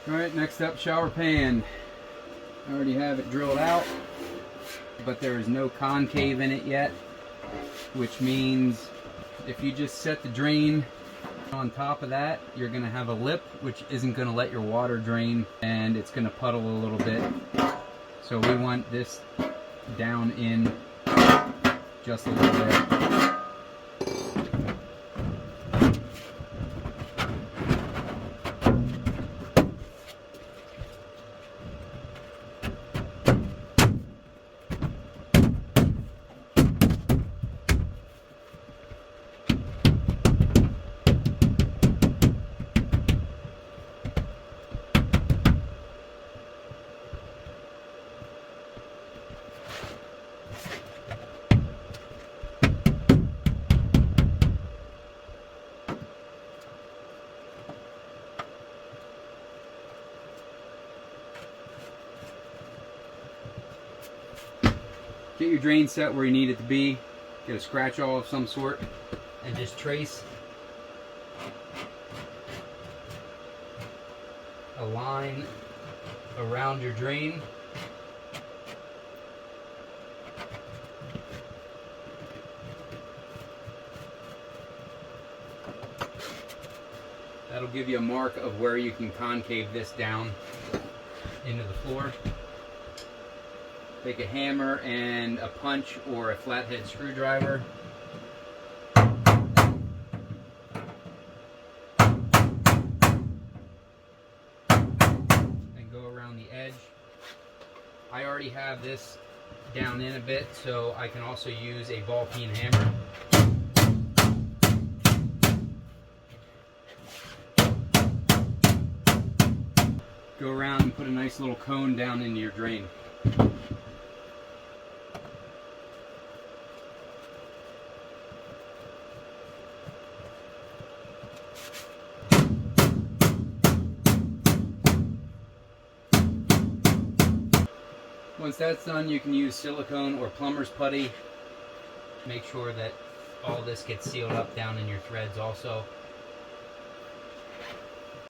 Alright, next up, shower pan. I already have it drilled out, but there is no concave in it yet, which means if you just set the drain on top of that, you're going to have a lip which isn't going to let your water drain, and it's going to puddle a little bit. So we want this down in just a little bit. Get your drain set where you need it to be. Get a scratch awl of some sort and just trace a line around your drain. That'll give you a mark of where you can concave this down into the floor. Take a hammer and a punch or a flathead screwdriver. And go around the edge. I already have this down in a bit, so I can also use a ball peen hammer. Go around and put a nice little cone down into your drain. Once that's done, you can use silicone or plumber's putty. Make sure that all this gets sealed up down in your threads also.